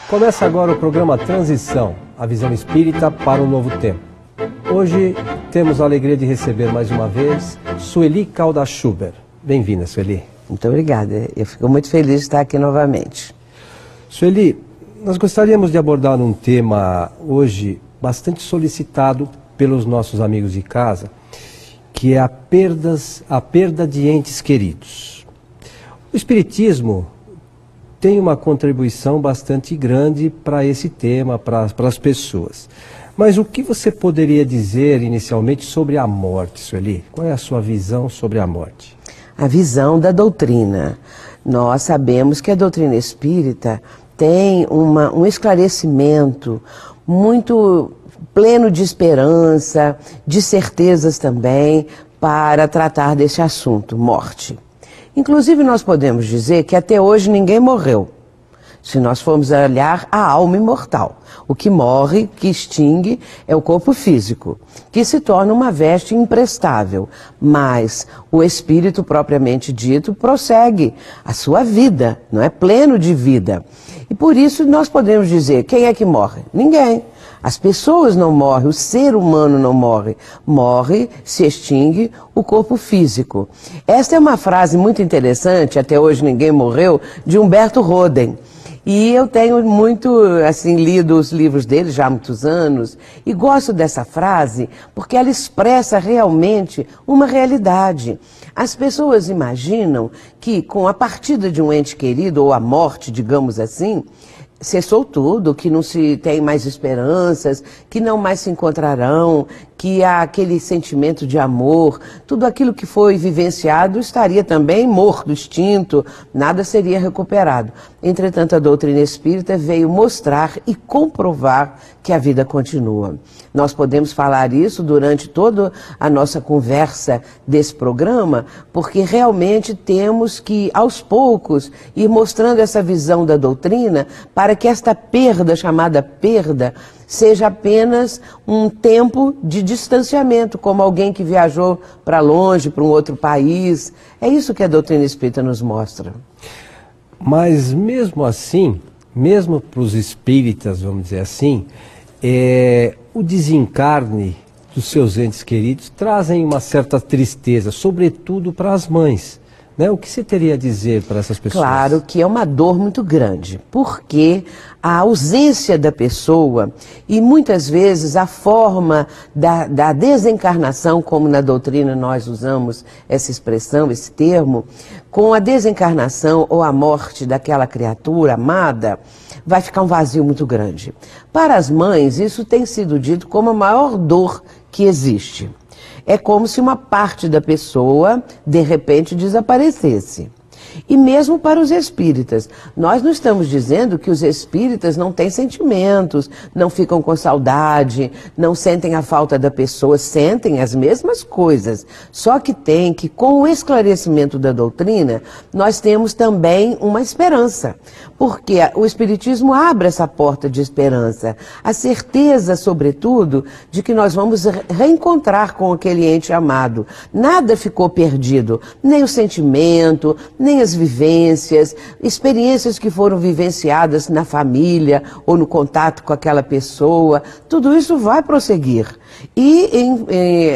Começa agora o programa Transição, a visão espírita para um novo tempo. Hoje temos a alegria de receber mais uma vez Sueli Caldas Schubert. Bem-vinda, Sueli. Muito obrigada, eu fico muito feliz de estar aqui novamente. Sueli, nós gostaríamos de abordar um tema hoje bastante solicitado pelos nossos amigos de casa, que é a perda de entes queridos. O Espiritismo tem uma contribuição bastante grande para esse tema, para as pessoas. Mas o que você poderia dizer inicialmente sobre a morte, Sueli? Qual é a sua visão sobre a morte? A visão da doutrina. Nós sabemos que a doutrina espírita tem um esclarecimento muito pleno de esperança, de certezas também, para tratar desse assunto, morte. Inclusive nós podemos dizer que até hoje ninguém morreu. Se nós formos olhar a alma imortal, o que morre, que extingue, é o corpo físico, que se torna uma veste imprestável, mas o espírito propriamente dito prossegue a sua vida, não é pleno de vida. E por isso nós podemos dizer, quem é que morre? Ninguém. As pessoas não morrem, o ser humano não morre. Morre, se extingue o corpo físico. Esta é uma frase muito interessante, até hoje ninguém morreu, de Humberto Roden. E eu tenho muito, lido os livros dele já há muitos anos e gosto dessa frase porque ela expressa realmente uma realidade. As pessoas imaginam que com a partida de um ente querido, ou a morte, digamos assim, cessou tudo, que não se tem mais esperanças, que não mais se encontrarão, que há aquele sentimento de amor, tudo aquilo que foi vivenciado estaria também morto, extinto, nada seria recuperado. Entretanto, a doutrina espírita veio mostrar e comprovar que a vida continua. Nós podemos falar isso durante toda a nossa conversa desse programa, porque realmente temos que, aos poucos, ir mostrando essa visão da doutrina para que esta perda, chamada perda, seja apenas um tempo de distanciamento, como alguém que viajou para longe, para um outro país. É isso que a doutrina espírita nos mostra. Mas mesmo assim, mesmo para os espíritas, vamos dizer assim, o desencarne dos seus entes queridos trazem uma certa tristeza, sobretudo para as mães. Né? O que você teria a dizer para essas pessoas? Claro que é uma dor muito grande, porque a ausência da pessoa e muitas vezes a forma da desencarnação, como na doutrina nós usamos essa expressão, esse termo, com a desencarnação ou a morte daquela criatura amada, vai ficar um vazio muito grande. Para as mães, isso tem sido dito como a maior dor que existe. É como se uma parte da pessoa, de repente, desaparecesse. E mesmo para os espíritas, nós não estamos dizendo que os espíritas não têm sentimentos, não ficam com saudade, não sentem a falta da pessoa, sentem as mesmas coisas. Só que tem que, com o esclarecimento da doutrina, nós temos também uma esperança. Porque o Espiritismo abre essa porta de esperança, a certeza, sobretudo, de que nós vamos reencontrar com aquele ente amado. Nada ficou perdido, nem o sentimento, nem as vivências, experiências que foram vivenciadas na família ou no contato com aquela pessoa, tudo isso vai prosseguir. E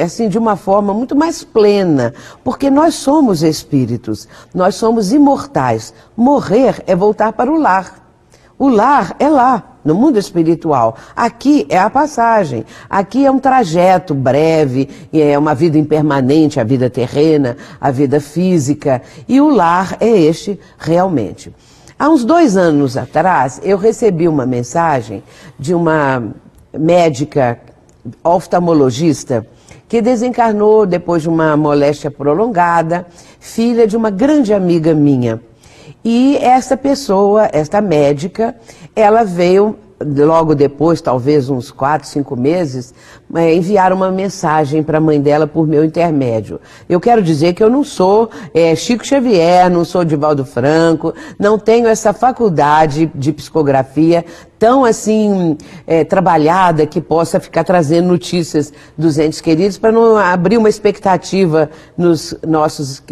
assim, de uma forma muito mais plena, porque nós somos espíritos, nós somos imortais. Morrer é voltar para o lar. O lar é lá, no mundo espiritual. Aqui é a passagem, aqui é um trajeto breve, é uma vida impermanente, a vida terrena, a vida física, e o lar é este realmente. Há uns 2 anos atrás, eu recebi uma mensagem de uma médica oftalmologista que desencarnou depois de uma moléstia prolongada, filha de uma grande amiga minha. E essa pessoa, esta médica, ela veio logo depois, talvez uns 4, 5 meses, enviaram uma mensagem para a mãe dela por meu intermédio. Eu quero dizer que eu não sou Chico Xavier, não sou Divaldo Franco, não tenho essa faculdade de psicografia tão assim trabalhada que possa ficar trazendo notícias dos entes queridos para não abrir uma expectativa nos nossos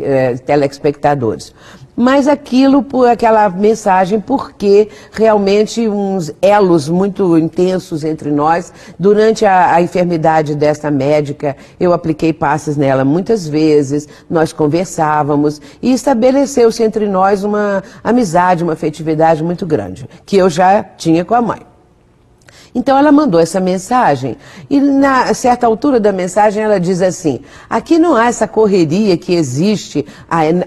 telespectadores. mas aquilo, por aquela mensagem, porque realmente uns elos muito intensos entre nós. Durante a enfermidade desta médica, eu apliquei passes nela muitas vezes, nós conversávamos e estabeleceu-se entre nós uma amizade, uma afetividade muito grande, que eu já tinha com a mãe. Então ela mandou essa mensagem e na certa altura da mensagem ela diz assim: aqui não há essa correria que existe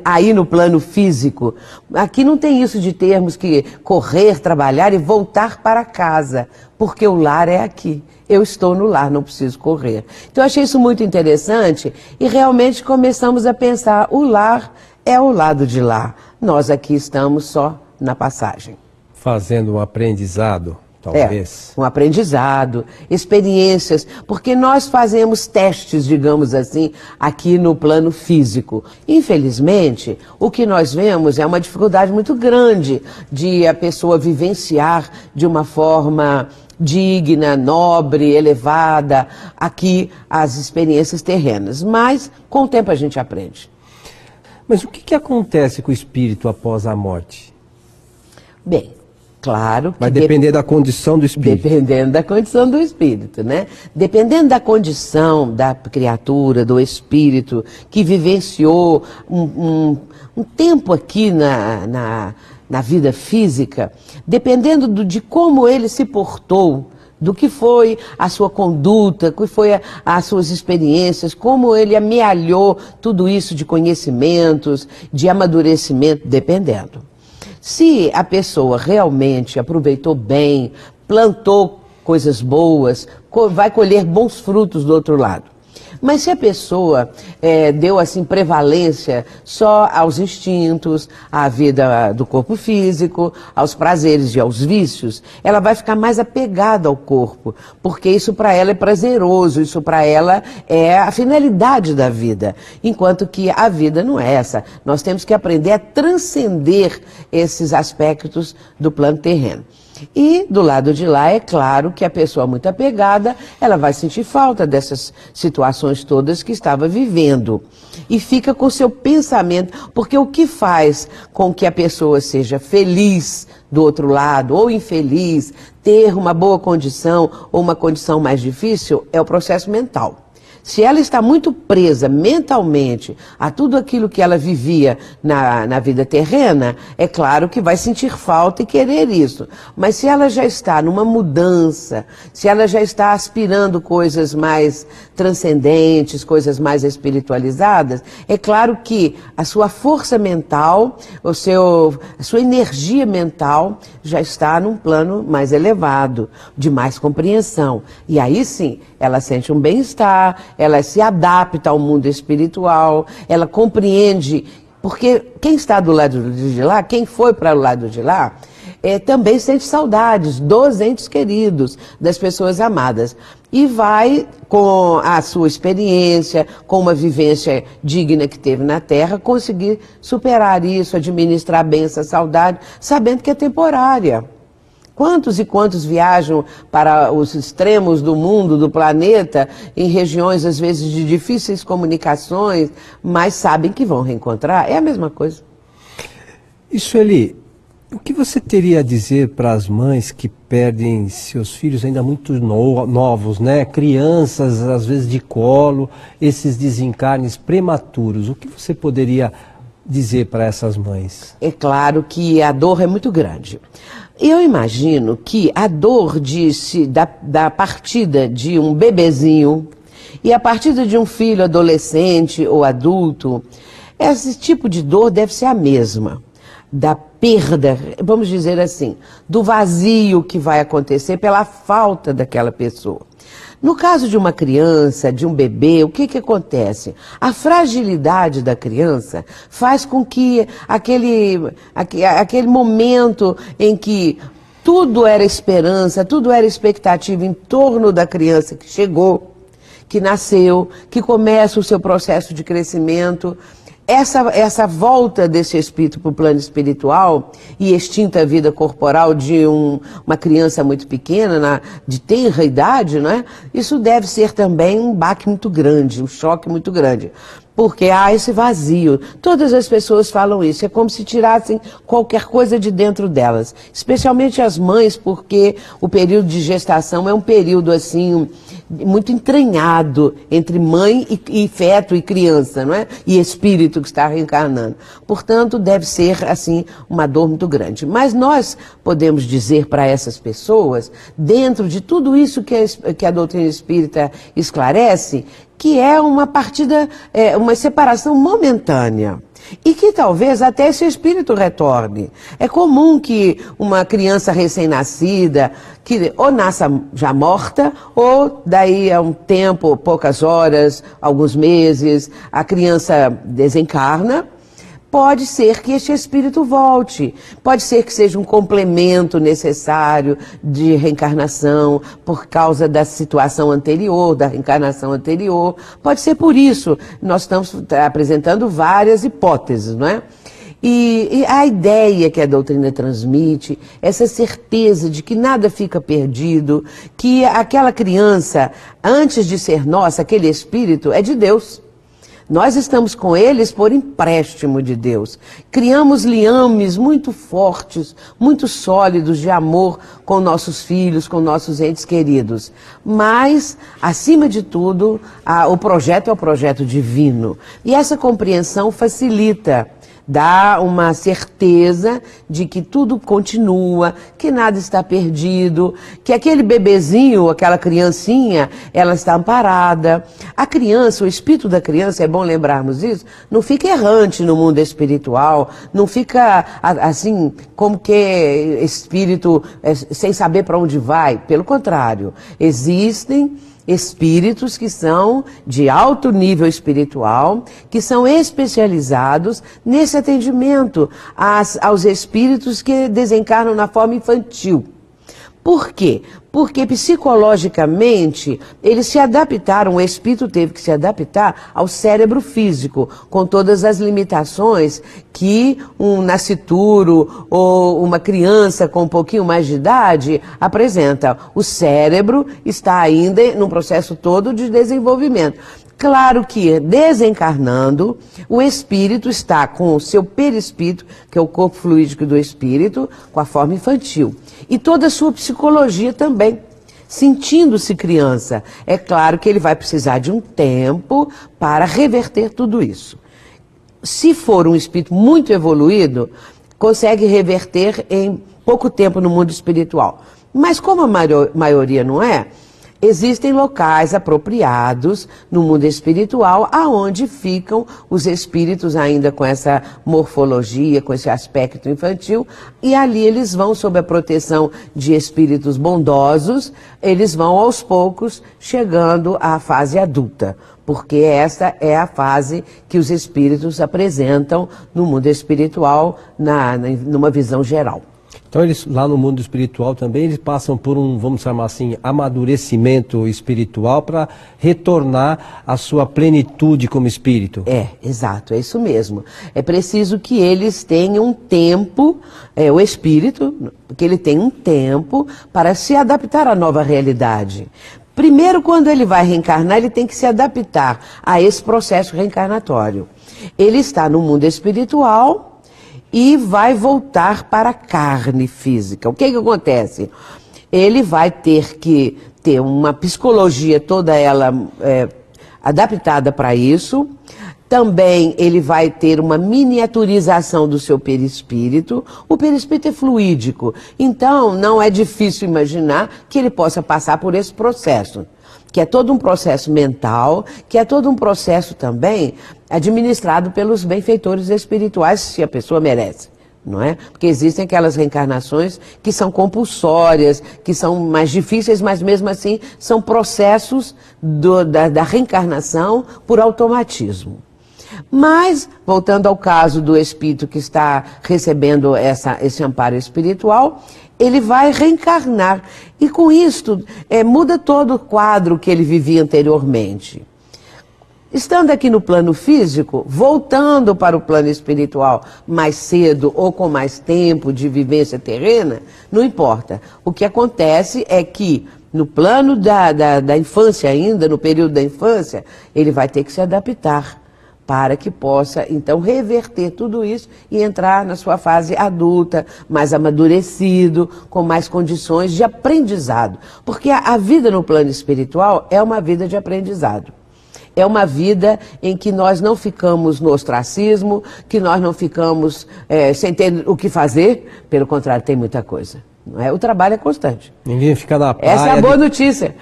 aí no plano físico. Aqui não tem isso de termos que correr, trabalhar e voltar para casa, porque o lar é aqui. Eu estou no lar, não preciso correr. Então eu achei isso muito interessante e realmente começamos a pensar: o lar é o lado de lá. Nós aqui estamos só na passagem. Fazendo um aprendizado. Talvez. Um aprendizado, experiências, porque nós fazemos testes, digamos assim, aqui no plano físico. Infelizmente, o que nós vemos é uma dificuldade muito grande de a pessoa vivenciar de uma forma digna, nobre, elevada, aqui as experiências terrenas. Mas, com o tempo a gente aprende. Mas o que acontece com o espírito após a morte? Bem, claro que vai depender da condição do espírito. Dependendo da condição do espírito, né? Dependendo da condição da criatura, do espírito, que vivenciou um tempo aqui na vida física, dependendo de como ele se portou, do que foi a sua conduta, o que foi as suas experiências, como ele amealhou tudo isso de conhecimentos, de amadurecimento, dependendo. Se a pessoa realmente aproveitou bem, plantou coisas boas, vai colher bons frutos do outro lado. Mas se a pessoa deu assim prevalência só aos instintos, à vida do corpo físico, aos prazeres e aos vícios, ela vai ficar mais apegada ao corpo, porque isso para ela é prazeroso, isso para ela é a finalidade da vida, enquanto que a vida não é essa. Nós temos que aprender a transcender esses aspectos do plano terreno. E do lado de lá, é claro que a pessoa muito apegada, ela vai sentir falta dessas situações todas que estava vivendo. E fica com seu pensamento, porque o que faz com que a pessoa seja feliz do outro lado, ou infeliz, ter uma boa condição ou uma condição mais difícil, é o processo mental. Se ela está muito presa mentalmente a tudo aquilo que ela vivia na vida terrena, é claro que vai sentir falta e querer isso. Mas se ela já está numa mudança, se ela já está aspirando coisas mais transcendentes, coisas mais espiritualizadas, é claro que a sua força mental, a sua energia mental já está num plano mais elevado, de mais compreensão. E aí sim, ela sente um bem-estar, ela se adapta ao mundo espiritual, ela compreende, porque quem está do lado de lá, quem foi para o lado de lá, também sente saudades dos entes queridos, das pessoas amadas. E vai, com a sua experiência, com uma vivência digna que teve na Terra, conseguir superar isso, administrar bem essa saudade, sabendo que é temporária. Quantos e quantos viajam para os extremos do mundo, do planeta, em regiões, às vezes, de difíceis comunicações, mas sabem que vão reencontrar? É a mesma coisa. E Sueli, o que você teria a dizer para as mães que perdem seus filhos ainda muito novos, né? Crianças, às vezes de colo, esses desencarnes prematuros? O que você poderia dizer para essas mães? É claro que a dor é muito grande. Eu imagino que a dor da partida de um bebezinho e a partida de um filho adolescente ou adulto, esse tipo de dor deve ser a mesma. Da perda, vamos dizer assim, do vazio que vai acontecer pela falta daquela pessoa. No caso de uma criança, de um bebê, o que acontece? A fragilidade da criança faz com que aquele momento em que tudo era esperança, tudo era expectativa em torno da criança que chegou, que nasceu, que começa o seu processo de crescimento, essa volta desse espírito para o plano espiritual e extinta vida corporal de uma criança muito pequena, de tenra idade, né? Isso deve ser também um baque muito grande, um choque muito grande. Porque há esse vazio. Todas as pessoas falam isso, é como se tirassem qualquer coisa de dentro delas. Especialmente as mães, porque o período de gestação é um período assim, muito entranhado entre mãe e feto e criança, não é? E espírito que está reencarnando. Portanto, deve ser assim uma dor muito grande. Mas nós podemos dizer para essas pessoas, dentro de tudo isso que a doutrina espírita esclarece, que é uma partida, uma separação momentânea. E que talvez até esse espírito retorne. É comum que uma criança recém-nascida, que ou nasça já morta, ou daí a um tempo, poucas horas, alguns meses, a criança desencarna. Pode ser que este espírito volte, pode ser que seja um complemento necessário de reencarnação por causa da situação anterior, da reencarnação anterior. Pode ser por isso. Nós estamos apresentando várias hipóteses, não é? E a ideia que a doutrina transmite, essa certeza de que nada fica perdido, que aquela criança, antes de ser nossa, aquele espírito, é de Deus. Nós estamos com eles por empréstimo de Deus. Criamos liames muito fortes, muito sólidos de amor com nossos filhos, com nossos entes queridos. Mas, acima de tudo, o projeto é o projeto divino. E essa compreensão facilita, dá uma certeza de que tudo continua, que nada está perdido, que aquele bebezinho, aquela criancinha, ela está amparada. A criança, o espírito da criança, é bom lembrarmos isso, não fica errante no mundo espiritual, não fica assim, como que espírito sem saber para onde vai. Pelo contrário, existem espíritos que são de alto nível espiritual, que são especializados nesse atendimento aos espíritos que desencarnam na forma infantil. Por quê? Porque psicologicamente eles se adaptaram, o espírito teve que se adaptar ao cérebro físico, com todas as limitações que um nascituro ou uma criança com um pouquinho mais de idade apresenta. O cérebro está ainda num processo todo de desenvolvimento. Claro que, desencarnando, o espírito está com o seu perispírito, que é o corpo fluídico do espírito, com a forma infantil. E toda a sua psicologia também, sentindo-se criança. É claro que ele vai precisar de um tempo para reverter tudo isso. Se for um espírito muito evoluído, consegue reverter em pouco tempo no mundo espiritual. Mas como a maioria não é, existem locais apropriados no mundo espiritual aonde ficam os espíritos ainda com essa morfologia, com esse aspecto infantil, e ali eles vão, sob a proteção de espíritos bondosos, eles vão aos poucos chegando à fase adulta, porque essa é a fase que os espíritos apresentam no mundo espiritual, numa visão geral. Então eles, lá no mundo espiritual também, eles passam por um, vamos chamar assim, amadurecimento espiritual para retornar à sua plenitude como espírito. Exato, é isso mesmo. É preciso que eles tenham um tempo, o espírito, que ele tenha um tempo para se adaptar à nova realidade. Primeiro, quando ele vai reencarnar, ele tem que se adaptar a esse processo reencarnatório. Ele está no mundo espiritual e vai voltar para a carne física. O que acontece? Ele vai ter que ter uma psicologia toda ela adaptada para isso. Também ele vai ter uma miniaturização do seu perispírito. O perispírito é fluídico, então não é difícil imaginar que ele possa passar por esse processo, que é todo um processo mental, que é todo um processo também administrado pelos benfeitores espirituais, se a pessoa merece, não é? Porque existem aquelas reencarnações que são compulsórias, que são mais difíceis, mas mesmo assim são processos da reencarnação por automatismo. Mas, voltando ao caso do espírito que está recebendo esse amparo espiritual, ele vai reencarnar. E com isto, muda todo o quadro que ele vivia anteriormente. Estando aqui no plano físico, voltando para o plano espiritual mais cedo ou com mais tempo de vivência terrena, não importa. O que acontece é que no plano da infância ainda, no período da infância, ele vai ter que se adaptar para que possa, então, reverter tudo isso e entrar na sua fase adulta, mais amadurecido, com mais condições de aprendizado. Porque a vida no plano espiritual é uma vida de aprendizado. É uma vida em que nós não ficamos no ostracismo, que nós não ficamos sem ter o que fazer, pelo contrário, tem muita coisa. Não é? O trabalho é constante. Ninguém fica na praia. Essa é a boa notícia.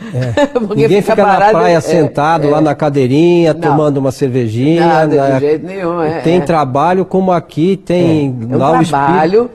Ninguém fica na praia sentado lá na cadeirinha, não, tomando uma cervejinha. Nada, de jeito nenhum. Tem trabalho como aqui, tem um trabalho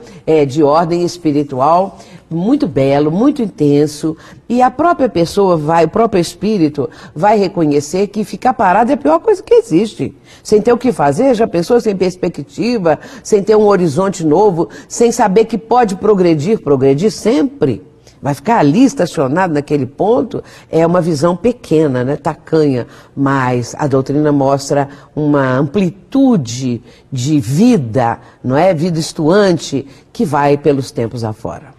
de ordem espiritual muito belo, muito intenso, e a própria pessoa o próprio espírito vai reconhecer que ficar parado é a pior coisa que existe. Sem ter o que fazer, já pensou, sem perspectiva, sem ter um horizonte novo, sem saber que pode progredir sempre. Vai ficar ali estacionado naquele ponto, é uma visão pequena, né, tacanha, mas a doutrina mostra uma amplitude de vida, não é? Vida estuante, que vai pelos tempos afora.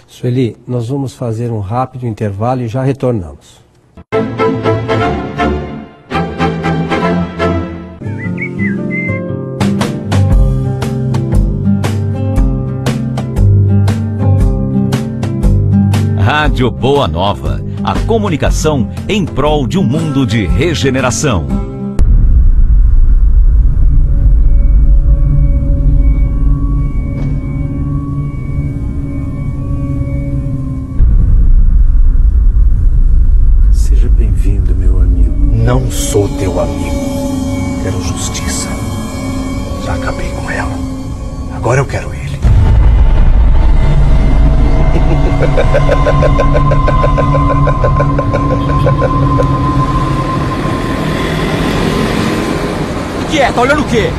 Sueli, nós vamos fazer um rápido intervalo e já retornamos. Rádio Boa Nova, a comunicação em prol de um mundo de regeneração. Não sou teu amigo. Quero justiça. Já acabei com ela. Agora eu quero ele. O que é? Tá olhando o quê?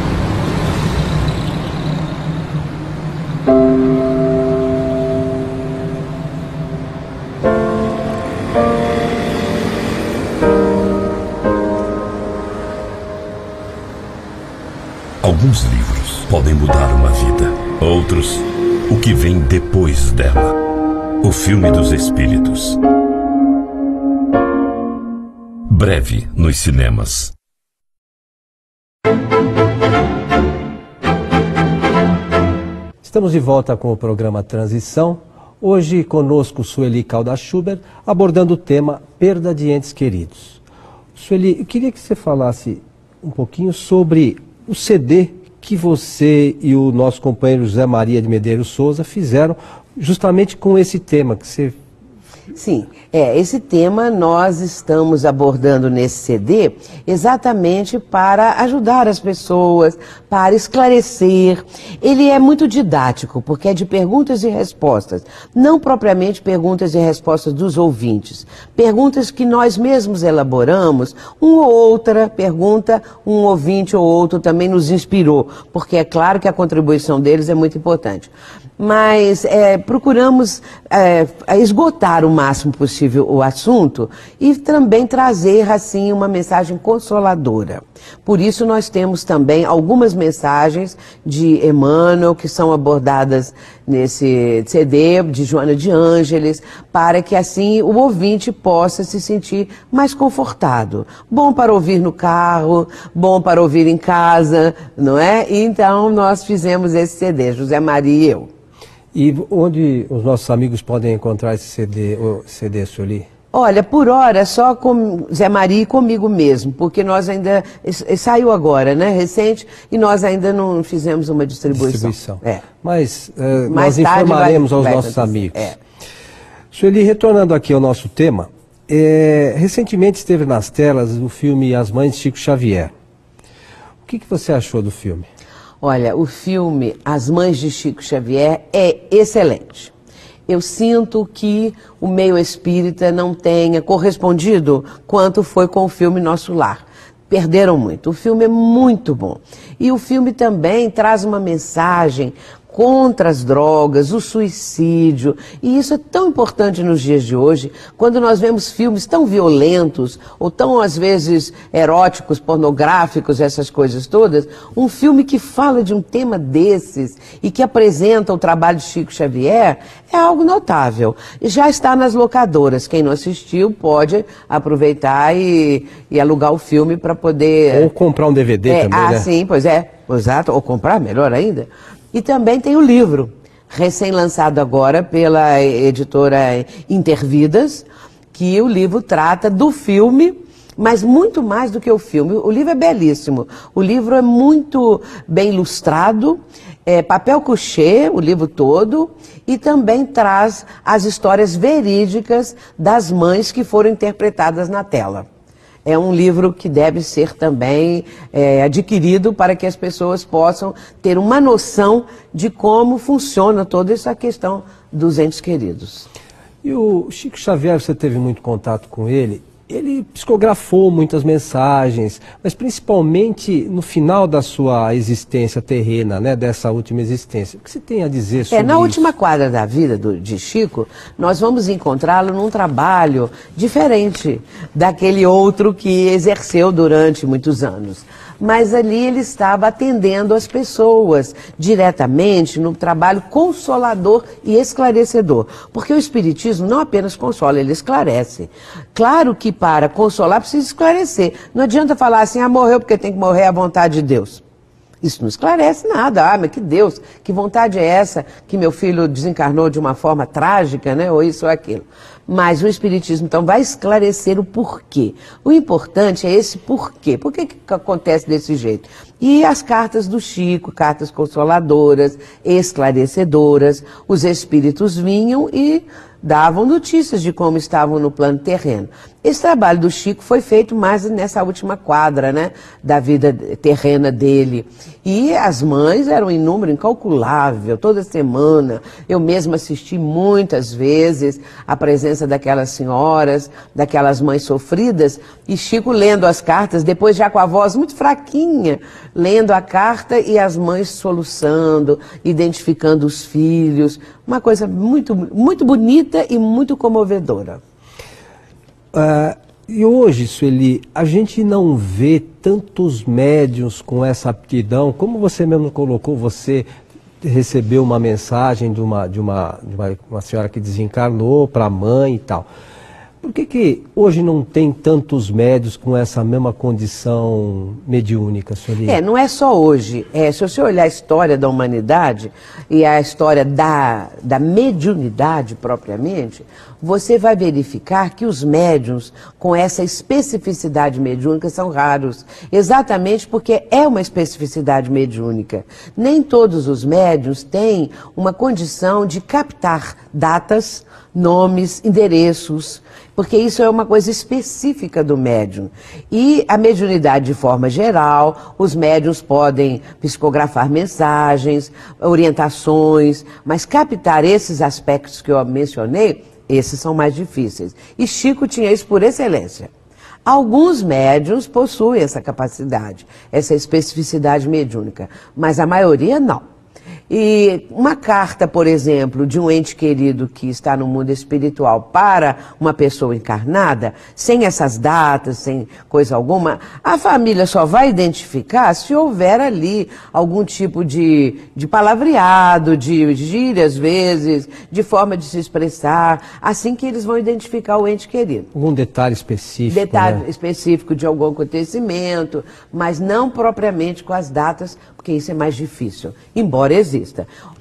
Alguns livros podem mudar uma vida, outros, o que vem depois dela. O filme dos espíritos. Breve nos cinemas. Estamos de volta com o programa Transição. Hoje conosco Sueli Caldas-Schubert, abordando o tema perda de entes queridos. Sueli, eu queria que você falasse um pouquinho sobre o CD que você e o nosso companheiro José Maria de Medeiros Souza fizeram justamente com esse tema que você... Sim, esse tema nós estamos abordando nesse CD exatamente para ajudar as pessoas, para esclarecer. Ele é muito didático, porque é de perguntas e respostas, não propriamente perguntas e respostas dos ouvintes. Perguntas que nós mesmos elaboramos, uma ou outra pergunta, um ouvinte ou outro também nos inspirou, porque é claro que a contribuição deles é muito importante. Mas procuramos esgotar o máximo possível o assunto e também trazer, assim, uma mensagem consoladora. Por isso nós temos também algumas mensagens de Emmanuel que são abordadas nesse CD, de Joana de Ângeles, para que assim o ouvinte possa se sentir mais confortado. Bom para ouvir no carro, bom para ouvir em casa, não é? Então nós fizemos esse CD, José Maria e eu. E onde os nossos amigos podem encontrar esse CD, Sueli? Olha, por hora, só com Zé Maria e comigo mesmo, porque nós ainda... Saiu agora, né, recente, e nós ainda não fizemos uma distribuição. Mas nós informaremos aos nossos amigos. Sueli, retornando aqui ao nosso tema, recentemente esteve nas telas o filme As Mães de Chico Xavier. O que você achou do filme? Olha, o filme As Mães de Chico Xavier é excelente. Eu sinto que o meio espírita não tenha correspondido quanto foi com o filme Nosso Lar. Perderam muito. O filme é muito bom. E o filme também traz uma mensagem contra as drogas, o suicídio. E isso é tão importante nos dias de hoje, quando nós vemos filmes tão violentos, ou tão, às vezes, eróticos, pornográficos, essas coisas todas. Um filme que fala de um tema desses e que apresenta o trabalho de Chico Xavier é algo notável. Já está nas locadoras. Quem não assistiu pode aproveitar e alugar o filme para poder... Ou comprar um DVD também, né? Sim, pois é. Exato. Ou comprar, melhor ainda. E também tem o livro, recém-lançado agora pela editora Intervidas, que o livro trata do filme, mas muito mais do que o filme. O livro é belíssimo. O livro é muito bem ilustrado, papel couché, o livro todo, e também traz as histórias verídicas das mães que foram interpretadas na tela. É um livro que deve ser também adquirido para que as pessoas possam ter uma noção de como funciona toda essa questão dos entes queridos. E o Chico Xavier, você teve muito contato com ele, ele psicografou muitas mensagens, mas principalmente no final da sua existência terrena, né, dessa última existência. O que você tem a dizer sobre na isso? última quadra da vida de Chico, nós vamos encontrá-lo num trabalho diferente daquele outro que exerceu durante muitos anos. Mas ali ele estava atendendo as pessoas diretamente no trabalho consolador e esclarecedor. Porque o Espiritismo não apenas consola, ele esclarece. Claro que para consolar precisa esclarecer. Não adianta falar assim, morreu porque tem que morrer à vontade de Deus. Isso não esclarece nada. Mas que Deus, que vontade é essa que meu filho desencarnou de uma forma trágica, né? Ou isso ou aquilo. Mas o Espiritismo, então, vai esclarecer o porquê. O importante é esse porquê. Por que acontece desse jeito? E as cartas do Chico, cartas consoladoras, esclarecedoras, os espíritos vinham e davam notícias de como estavam no plano terreno. Esse trabalho do Chico foi feito mais nessa última quadra, né, da vida terrena dele. E as mães eram em número incalculável, toda semana. Eu mesma assisti muitas vezes a presença daquelas senhoras, daquelas mães sofridas, e Chico lendo as cartas, depois já com a voz muito fraquinha, lendo a carta e as mães soluçando, identificando os filhos. Uma coisa muito, muito bonita e muito comovedora. E hoje, Sueli, a gente não vê tantos médiuns com essa aptidão, como você mesmo colocou, você recebeu uma mensagem de uma senhora que desencarnou para a mãe e tal. Por que hoje não tem tantos médiuns com essa mesma condição mediúnica, Sueli? Não é só hoje. Se você olhar a história da humanidade e a história da mediunidade propriamente, você vai verificar que os médiuns com essa especificidade mediúnica são raros. Exatamente porque é uma especificidade mediúnica. Nem todos os médiuns têm uma condição de captar datas, nomes, endereços, porque isso é uma coisa específica do médium. E a mediunidade de forma geral, os médiuns podem psicografar mensagens, orientações, mas captar esses aspectos que eu mencionei, esses são mais difíceis. E Chico tinha isso por excelência. Alguns médiuns possuem essa capacidade, essa especificidade mediúnica, mas a maioria não. E uma carta, por exemplo, de um ente querido que está no mundo espiritual para uma pessoa encarnada, sem essas datas, sem coisa alguma, a família só vai identificar se houver ali algum tipo de palavreado, de gíria às vezes, de forma de se expressar, assim que eles vão identificar o ente querido. Algum detalhe específico, Detalhe específico de algum acontecimento, mas não propriamente com as datas, porque isso é mais difícil, embora exista.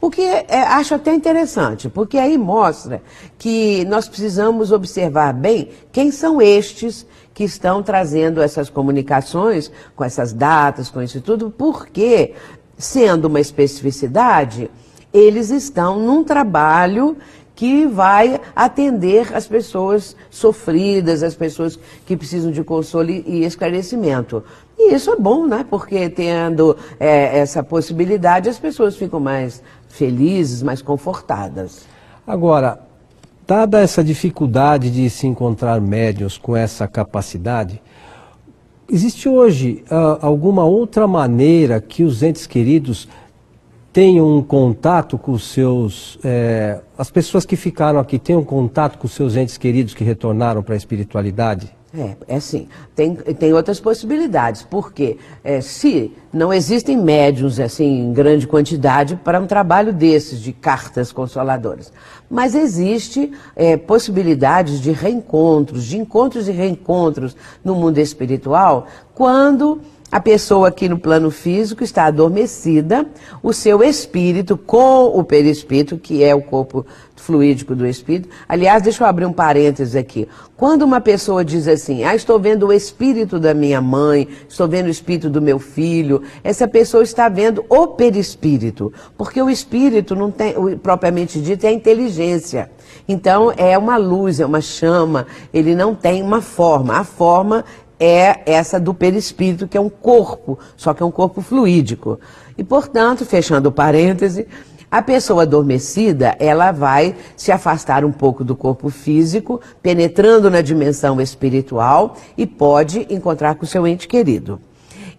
O que acho até interessante, porque aí mostra que nós precisamos observar bem quem são estes que estão trazendo essas comunicações, com essas datas, com isso tudo, porque, sendo uma especificidade, eles estão num trabalho que vai atender as pessoas sofridas, as pessoas que precisam de consolo e esclarecimento. E isso é bom, né? Porque tendo essa possibilidade, as pessoas ficam mais felizes, mais confortadas. Agora, dada essa dificuldade de se encontrar médiuns com essa capacidade, existe hoje alguma outra maneira que os entes queridos tenham um contato com os seus... as pessoas que ficaram aqui tenham contato com os seus entes queridos que retornaram para a espiritualidade? É sim. Tem outras possibilidades, porque se não existem médiuns assim, em grande quantidade para um trabalho desses, de cartas consoladoras, mas existe possibilidades de reencontros, de encontros e reencontros no mundo espiritual, quando a pessoa aqui no plano físico está adormecida, o seu espírito com o perispírito, que é o corpo fluídico do espírito. Aliás, deixa eu abrir um parênteses aqui. Quando uma pessoa diz assim, estou vendo o espírito da minha mãe, estou vendo o espírito do meu filho, essa pessoa está vendo o perispírito, porque o espírito não tem, propriamente dito, é a inteligência. Então, é uma luz, é uma chama, ele não tem uma forma. A forma é essa do perispírito, que é um corpo, só que é um corpo fluídico. E, portanto, fechando o parêntese, a pessoa adormecida, ela vai se afastar um pouco do corpo físico, penetrando na dimensão espiritual e pode encontrar com o seu ente querido.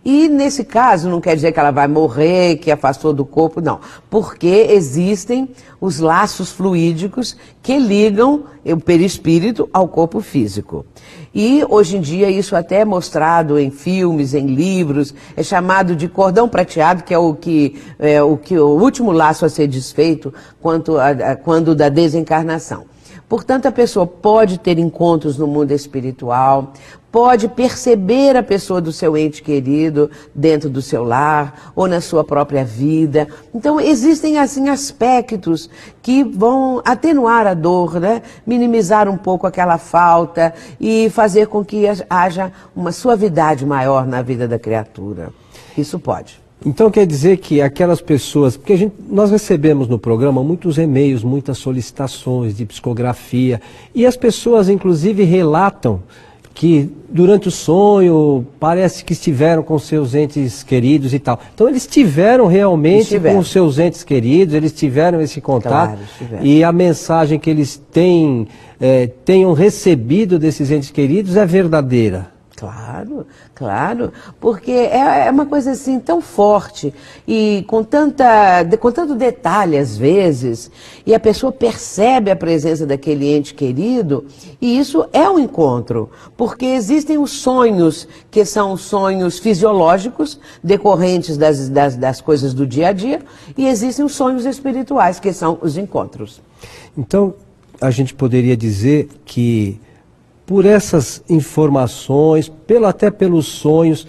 E nesse caso, não quer dizer que ela vai morrer, que afastou do corpo, não. Porque existem os laços fluídicos que ligam o perispírito ao corpo físico. E hoje em dia isso até é mostrado em filmes, em livros, é chamado de cordão prateado, que é o último laço a ser desfeito quando da desencarnação. Portanto, a pessoa pode ter encontros no mundo espiritual, pode perceber a pessoa do seu ente querido dentro do seu lar ou na sua própria vida. Então, existem assim aspectos que vão atenuar a dor, né? Minimizar um pouco aquela falta e fazer com que haja uma suavidade maior na vida da criatura. Isso pode. Então quer dizer que aquelas pessoas, porque nós recebemos no programa muitos e-mails, muitas solicitações de psicografia, e as pessoas inclusive relatam que durante o sonho parece que estiveram com seus entes queridos e tal. Então eles tiveram realmente com os seus entes queridos, eles tiveram esse contato, claro, e a mensagem que eles tenham recebido desses entes queridos é verdadeira. Claro, claro, porque é uma coisa assim tão forte e com tanto detalhe às vezes, e a pessoa percebe a presença daquele ente querido, e isso é um encontro, porque existem os sonhos, que são sonhos fisiológicos, decorrentes das coisas do dia a dia, e existem os sonhos espirituais, que são os encontros. Então, a gente poderia dizer que por essas informações, até pelos sonhos,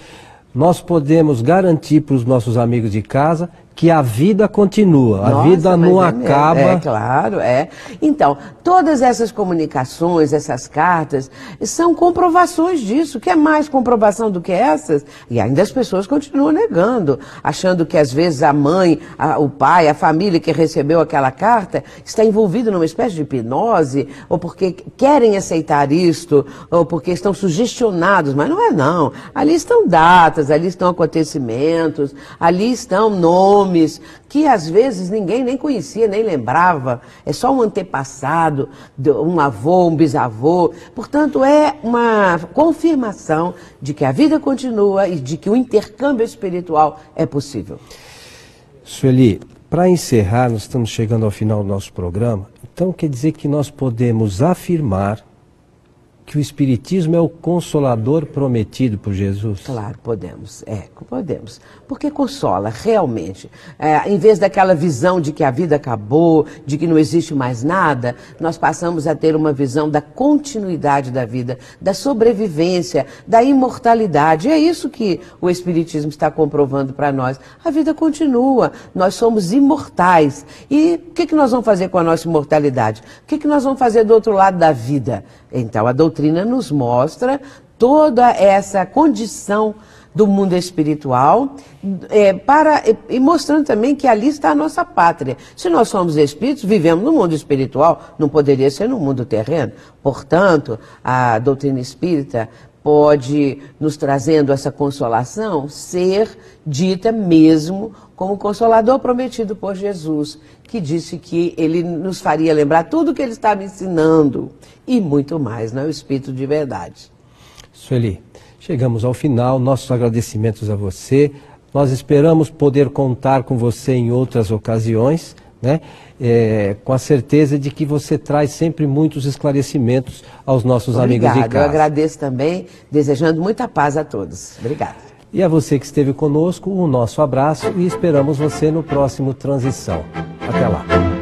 nós podemos garantir para os nossos amigos de casa que a vida continua, a vida não acaba. É claro, é. Então, todas essas comunicações, essas cartas, são comprovações disso. Quer mais comprovação do que essas? E ainda as pessoas continuam negando, achando que às vezes a mãe, o pai, a família que recebeu aquela carta está envolvido numa espécie de hipnose, ou porque querem aceitar isto, ou porque estão sugestionados, mas não é não. Ali estão datas, ali estão acontecimentos, ali estão nomes, que às vezes ninguém nem conhecia, nem lembrava, é só um antepassado, um avô, um bisavô. Portanto, é uma confirmação de que a vida continua e de que o intercâmbio espiritual é possível. Sueli, para encerrar, nós estamos chegando ao final do nosso programa, então quer dizer que nós podemos afirmar que o Espiritismo é o consolador prometido por Jesus? Claro, podemos, podemos. Porque consola, realmente. Em vez daquela visão de que a vida acabou, de que não existe mais nada, nós passamos a ter uma visão da continuidade da vida, da sobrevivência, da imortalidade. E é isso que o Espiritismo está comprovando para nós. A vida continua, nós somos imortais. E o que nós vamos fazer com a nossa imortalidade? O que nós vamos fazer do outro lado da vida? Então, a doutrina nos mostra toda essa condição do mundo espiritual e mostrando também que ali está a nossa pátria. Se nós somos espíritos, vivemos no mundo espiritual, não poderia ser no mundo terreno. Portanto, a doutrina espírita pode, nos trazendo essa consolação, ser dita mesmo como consolador prometido por Jesus, que disse que ele nos faria lembrar tudo o que ele estava ensinando e muito mais, não é o Espírito de verdade. Sueli, chegamos ao final, nossos agradecimentos a você, Nós esperamos poder contar com você em outras ocasiões, né? Com a certeza de que você traz sempre muitos esclarecimentos aos nossos amigos de casa. Eu agradeço também, desejando muita paz a todos. Obrigada. E a você que esteve conosco, o nosso abraço e esperamos você no próximo Transição. Até lá.